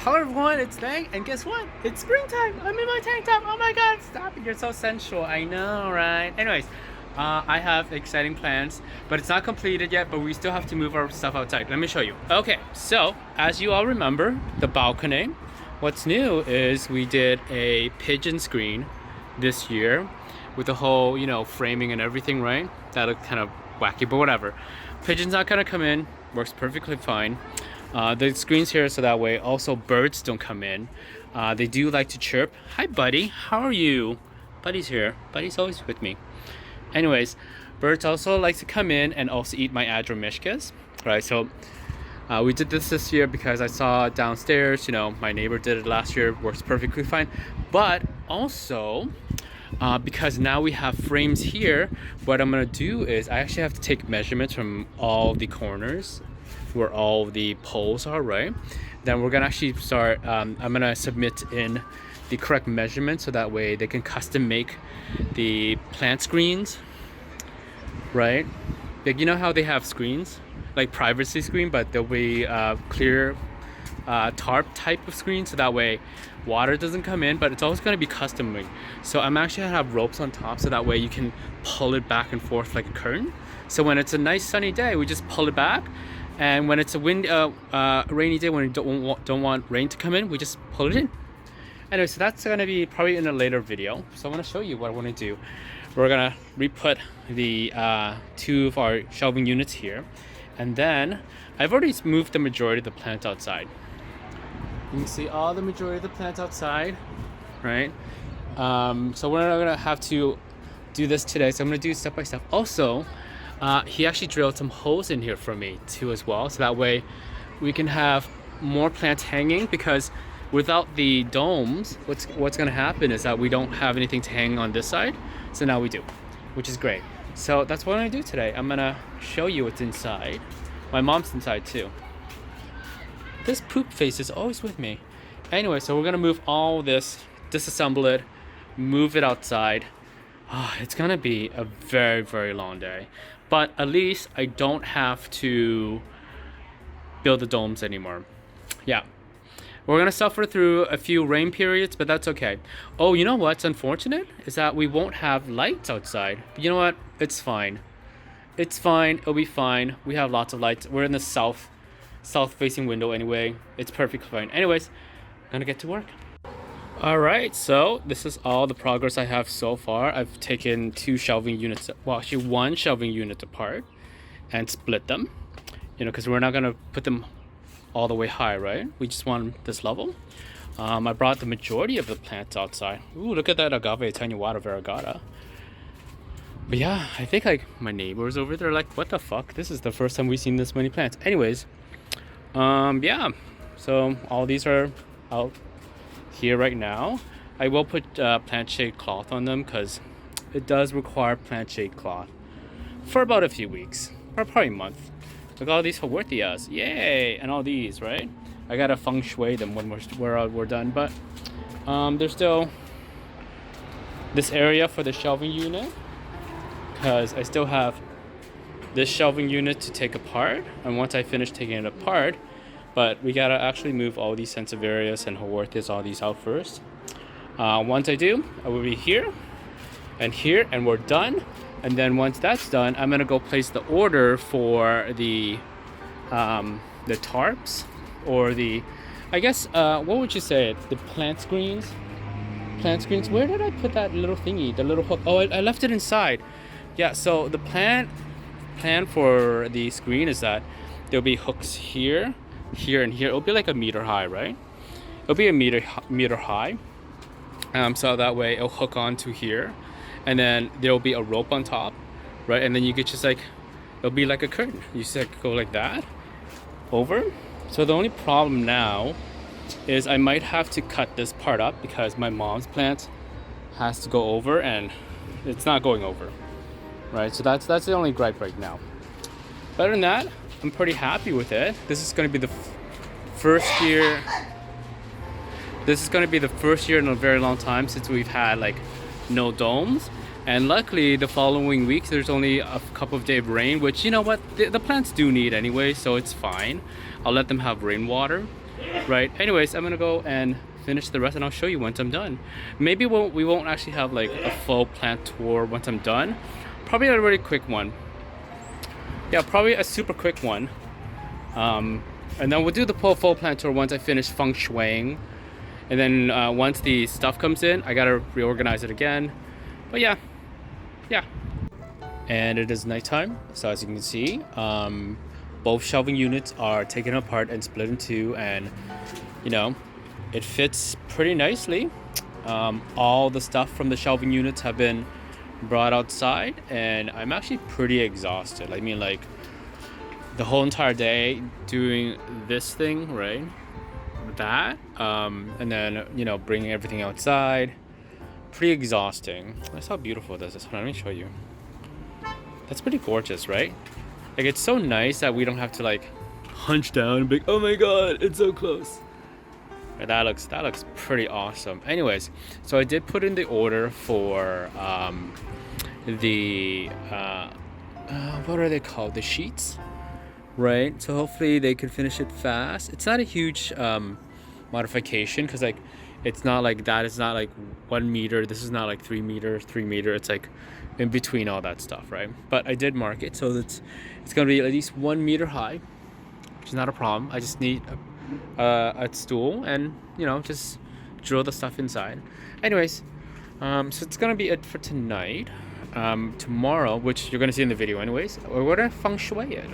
Hello everyone, it's Thang, and guess what? It's springtime! I'm in my tank top! Oh my god, stop it, you're so sensual, I know, right? Anyways, I have exciting plans, but it's not completed yet, but we still have to move our stuff outside. Let me show you. Okay, so, as you all remember, the balcony. What's new is we did a pigeon screen this year with the whole, framing and everything, right? That looked kind of wacky, but whatever. Pigeon's not gonna come in, works perfectly fine. The screen's here so that way also birds don't come in. They do like to chirp. Hi buddy, how are you? Buddy's here. Buddy's always with me. Anyways, birds also like to come in and also eat my Adromishkas. Right, so we did this year because I saw downstairs, my neighbor did it last year, works perfectly fine. But also, because now we have frames here, what I'm gonna do is I actually have to take measurements from all the corners where all the poles are, right? Then we're gonna actually start, I'm gonna submit in the correct measurements so that way they can custom make the plant screens, right? Like, you know how they have screens, like privacy screen, but there'll be clear tarp type of screen, so that way water doesn't come in, but it's always going to be custom made. So I'm actually gonna have ropes on top so that way you can pull it back and forth like a curtain. So when it's a nice sunny day, we just pull it back, and when it's a rainy day, when we don't want rain to come in, we just pull it in. Anyway, so that's gonna be probably in a later video. So I want to show you what I want to do. We're gonna re-put the two of our shelving units here, and then I've already moved the majority of the plants outside. You can see all the majority of the plants outside, right? So we're not gonna have to do this today, so I'm gonna do step by step. Also, he actually drilled some holes in here for me too as well, so that way we can have more plants hanging, because without the domes, what's gonna happen is that we don't have anything to hang on this side, so now we do, which is great. So that's what I'm gonna do today. I'm gonna show you what's inside. My mom's inside too. This poop face is always with me. Anyway, so we're gonna move all this, disassemble it, move it outside. It's gonna be a very, very long day, but at least I don't have to build the domes anymore. Yeah, we're gonna suffer through a few rain periods, but that's okay. Oh, you know what's unfortunate is that we won't have lights outside. But you know what? It's fine. It's fine. It'll be fine. We have lots of lights. We're in the south facing window anyway. It's perfectly fine. Anyways, I'm gonna get to work. All right, so this is all the progress I have so far. I've taken two shelving units, well, actually one shelving unit apart and split them, because we're not gonna put them all the way high, right? We just want this level. I brought the majority of the plants outside. Ooh, look at that agave tenuata variegata. But yeah, I think like my neighbors over there are like, what the fuck? This is the first time we've seen this many plants. Anyways, yeah, so all these are out here right now. I will put plant shade cloth on them because it does require plant shade cloth for about a few weeks, or probably a month. Look at all these Haworthias, yay! And all these, right? I gotta feng shui them when we're done, but there's still this area for the shelving unit, because I still have this shelving unit to take apart, and once I finish taking it apart, but we gotta actually move all these Sansevierias and Haworthias, all these out first. Once I do, I will be here, and we're done. And then once that's done, I'm gonna go place the order for the tarps, or I guess, what would you say? The plant screens? Plant screens, where did I put that little thingy, the little hook? Oh, I left it inside. Yeah, so the plan for the screen is that there'll be hooks here, here, and here. It'll be like a meter high, right? It'll be a meter high. So that way it'll hook onto here, and then there'll be a rope on top, right? And then you could just it'll be like a curtain. You just go like that over. So the only problem now is I might have to cut this part up because my mom's plant has to go over and it's not going over, right? So that's the only gripe right now. Other than that, I'm pretty happy with it. This is going to be the first year. This is going to be the first year in a very long time since we've had no domes. And luckily, the following week, there's only a couple of days of rain, which, you know what, the plants do need anyway, so it's fine. I'll let them have rainwater. right? Anyways, I'm gonna go and finish the rest, and I'll show you once I'm done. Maybe we won't actually have like a full plant tour once I'm done. Probably a really quick one. Yeah, probably a super quick one. And then we'll do the full plant tour once I finish feng shuiing. And then once the stuff comes in, I gotta reorganize it again. But yeah. And it is nighttime, so as you can see, both shelving units are taken apart and split in two, and you know, it fits pretty nicely. All the stuff from the shelving units have been brought outside, and I'm actually pretty exhausted. I mean, like, the whole entire day doing this thing, right? That, and then, you know, bringing everything outside. Pretty exhausting. That's how beautiful this is. Let me show you. That's pretty gorgeous, right? Like, it's so nice that we don't have to like hunch down and be like, oh my god, it's so close. That looks pretty awesome. Anyways, so I did put in the order for the what are they called? The sheets, right? So hopefully they can finish it fast. It's not a huge modification, because like it's not like that. It's not like 1 meter. This is not like 3 meters. 3 meter. It's like in between all that stuff, right? But I did mark it, so it's gonna be at least 1 meter high, which is not a problem. I just need a stool and, you know, just drill the stuff inside. Anyways, so it's gonna be it for tonight. Tomorrow, which you're gonna see in the video anyways, we're gonna feng shui it.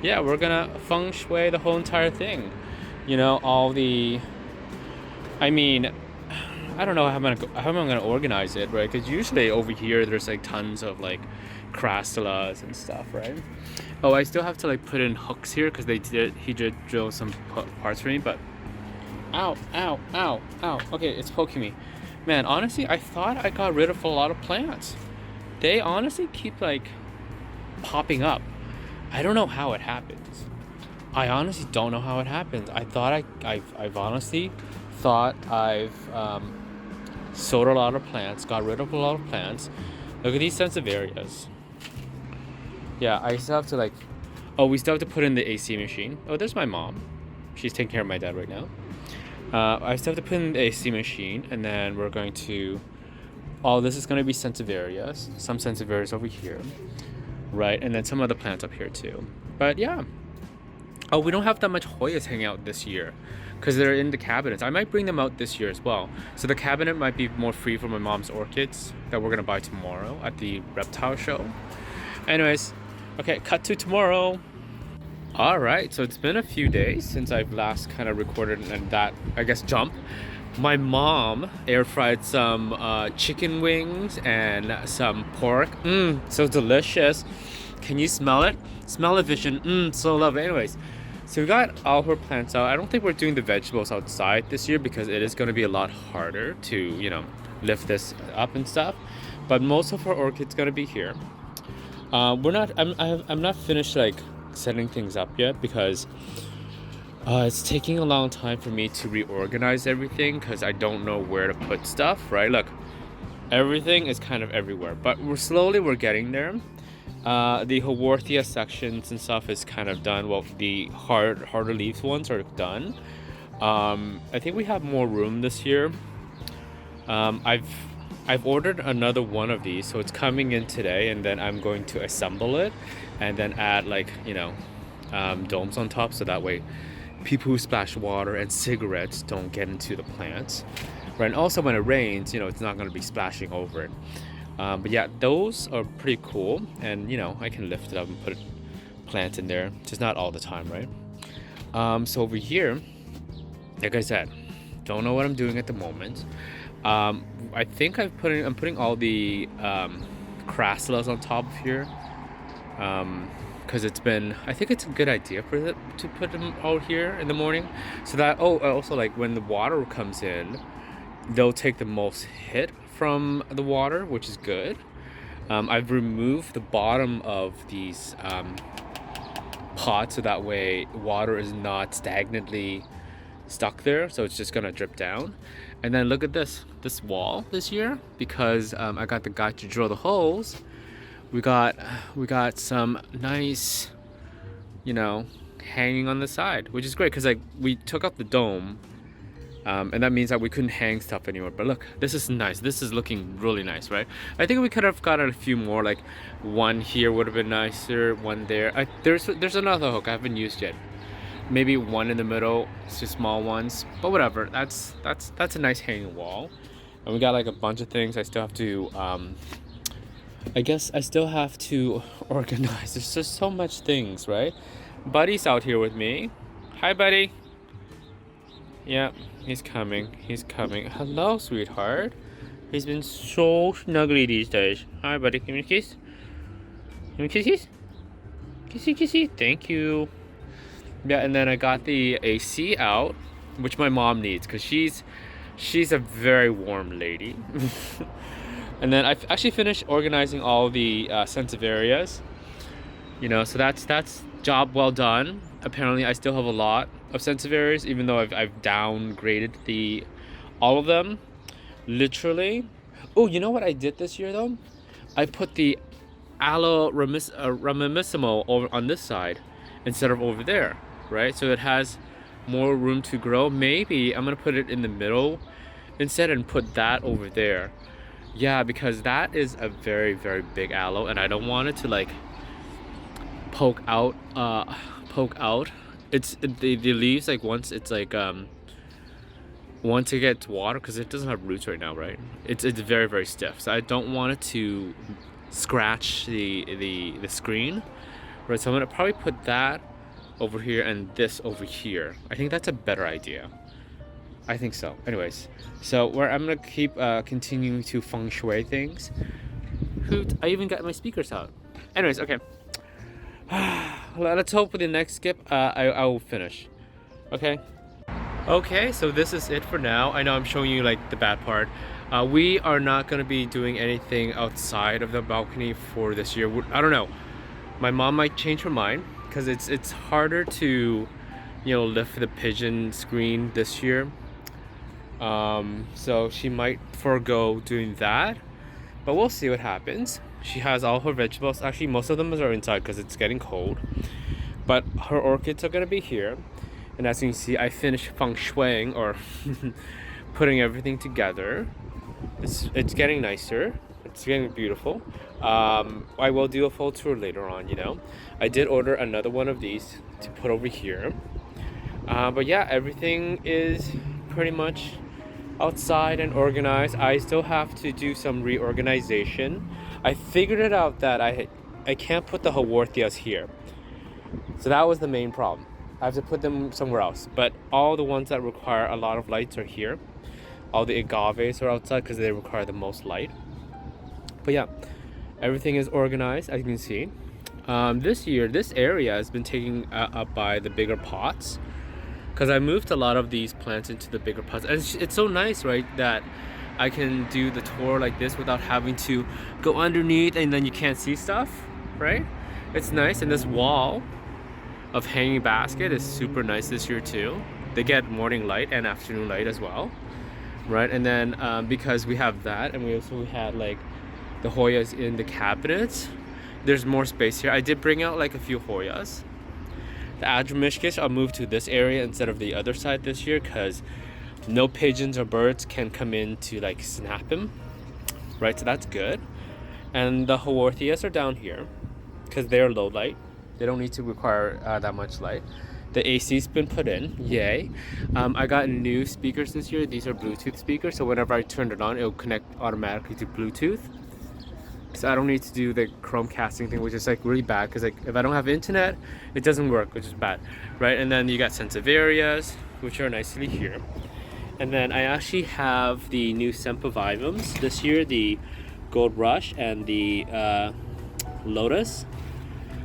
Yeah, we're gonna feng shui the whole entire thing. You know, all the, I mean, I don't know how I'm gonna organize it, right? Because usually over here there's like tons of like crassulas and stuff, right? Oh, I still have to like put in hooks here because he did drill some parts for me, but ow. Okay, it's poking me. Man, honestly, I thought I got rid of a lot of plants. They honestly keep like popping up. I don't know how it happens. I honestly don't know how it happens. I thought I've honestly thought I've sowed a lot of plants, got rid of a lot of plants. Look at these sensitive areas. Yeah, I still have to like, oh, we still have to put in the AC machine. Oh, there's my mom. She's taking care of my dad right now. I still have to put in the AC machine, and then we're going to, oh, this is going to be sensitive areas. Some sensitive areas over here, right? And then some other plants up here too. But yeah. Oh, we don't have that much Hoyas hanging out this year because they're in the cabinets. I might bring them out this year as well. So the cabinet might be more free for my mom's orchids that we're going to buy tomorrow at the reptile show. Anyways, okay, cut to tomorrow. All right, so it's been a few days since I've last kind of recorded and that, I guess, jump. My mom air fried some chicken wings and some pork. So delicious. Can you smell it? Smell it, Vision. So lovely. Anyways, so we got all her plants out. I don't think we're doing the vegetables outside this year because it is going to be a lot harder to, you know, lift this up and stuff. But most of our orchids going to be here. I'm not finished like setting things up yet because it's taking a long time for me to reorganize everything because I don't know where to put stuff, right? Look, everything is kind of everywhere, but we're getting there. The Haworthia sections and stuff is kind of done. Well, the harder leaves ones are done. I think we have more room this year. I've ordered another one of these, so it's coming in today, and then I'm going to assemble it and then add like, you know, domes on top, so that way people who splash water and cigarettes don't get into the plants, right? And also when it rains, you know, it's not going to be splashing over it. But yeah, those are pretty cool, and you know, I can lift it up and put a plant in there, just not all the time, right? So over here, like I said, don't know what I'm doing at the moment. I think I'm putting all the crassulas on top of here, because I think it's a good idea to put them out here in the morning, so that also like when the water comes in, they'll take the most hit from the water, which is good. I've removed the bottom of these pots so that way water is not stagnantly stuck there, so it's just gonna drip down. And then look at this wall this year, because I got the guy to drill the holes. We got some nice, you know, hanging on the side, which is great because like we took out the dome, and that means that we couldn't hang stuff anymore. But look, this is nice. This is looking really nice, right? I think we could have gotten a few more, like one here would have been nicer, one there. There's another hook I haven't used yet. Maybe one in the middle, it's just small ones, but whatever. That's a nice hanging wall. And we got like a bunch of things I still have to I guess I still have to organize. There's just so much things, right? Buddy's out here with me. Hi, buddy. Yeah, he's coming. He's coming. Hello, sweetheart. He's been so snuggly these days. Hi, buddy. Give me a kiss. Give me kisses. Kissy, kissy. Thank you. Yeah, and then I got the AC out, which my mom needs because she's a very warm lady. And then I've actually finished organizing all the sensitive areas. You know, so that's job well done. Apparently, I still have a lot of sensitive areas, even though I've downgraded all of them, literally. Oh, you know what I did this year though? I put the aloe ramissimo over on this side instead of over there, right? So it has more room to grow. Maybe I'm gonna put it in the middle instead and put that over there. Yeah, because that is a very, very big aloe, and I don't want it to like poke out. It's the leaves, like once it's like once it gets water, because it doesn't have roots right now, right? It's very, very stiff. So I don't want it to scratch the screen, right? So I'm gonna probably put that over here and this over here. I think that's a better idea. I think so. Anyways, so I'm gonna keep continuing to feng shui things. Hoot! I even got my speakers out. Anyways, okay. Let's hope for the next skip I will finish. Okay. Okay, so this is it for now. I know I'm showing you like the bad part. We are not gonna be doing anything outside of the balcony for this year. I don't know. My mom might change her mind because it's harder to, you know, lift the pigeon screen this year. So she might forego doing that, but we'll see what happens. She has all her vegetables. Actually, most of them are inside because it's getting cold, but her orchids are gonna be here. And as you can see, I finished feng shuiing, or putting everything together. It's getting nicer. It's getting beautiful. I will do a full tour later on, you know. I did order another one of these to put over here. But yeah, everything is pretty much outside and organized. I still have to do some reorganization. I figured it out that I can't put the Haworthias here. So that was the main problem. I have to put them somewhere else. But all the ones that require a lot of lights are here. All the agaves are outside because they require the most light. But yeah, everything is organized, as you can see. This year, this area has been taken up by the bigger pots, because I moved a lot of these plants into the bigger pots. And it's so nice, right, that I can do the tour like this without having to go underneath and then you can't see stuff, right? It's nice. And this wall of hanging basket is super nice this year too. They get morning light and afternoon light as well, right? And then because we have that, and we also had like the Hoyas in the cabinets, there's more space here. I did bring out like a few Hoyas. The Adramishkish I'll move to this area instead of the other side this year, because no pigeons or birds can come in to like snap him, right? So that's good. And the Haworthias are down here because they're low light. They don't need to require that much light. The AC's been put in, yay. I got new speakers this year. These are Bluetooth speakers, so whenever I turn it on, it'll connect automatically to Bluetooth. So I don't need to do the Chromecasting thing, which is like really bad, because like if I don't have internet, it doesn't work, which is bad, right? And then you got sensitive areas, which are nicely here. And then I actually have the new Sempervivums this year, the Gold Rush and the Lotus.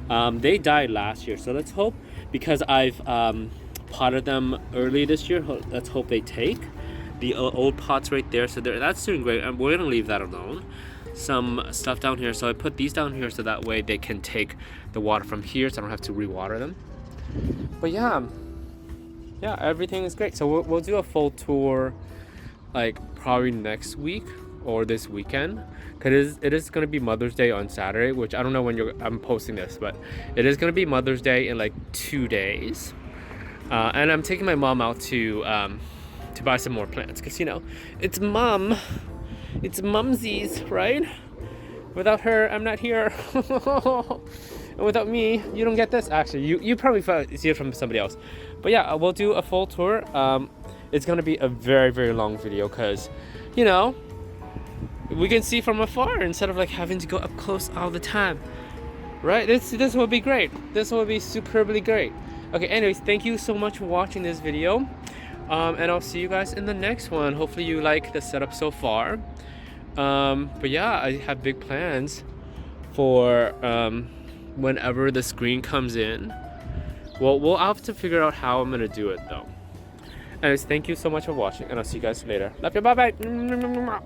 They died last year, so let's hope, because I've potted them early this year, let's hope they take. The old pots right there, so that's doing great, and we're gonna leave that alone. Some stuff down here, so I put these down here so that way they can take the water from here, so I don't have to rewater them. But yeah, everything is great. So we'll do a full tour like probably next week or this weekend, because it is going to be Mother's Day on Saturday, which I don't know when I'm posting this, but it is going to be Mother's Day in like 2 days. And I'm taking my mom out to buy some more plants, because you know, it's mumsies, right? Without her, I'm not here. And without me, you don't get this. Actually, you probably see it from somebody else. But yeah, we'll do a full tour. It's gonna be a very, very long video, because, you know, we can see from afar instead of like having to go up close all the time, right? This will be great. This will be superbly great. Okay, anyways, thank you so much for watching this video. And I'll see you guys in the next one. Hopefully you like the setup so far. But yeah, I have big plans for whenever the screen comes in. Well, we'll have to figure out how I'm gonna do it though. Anyways, thank you so much for watching, and I'll see you guys later. Love you, bye bye.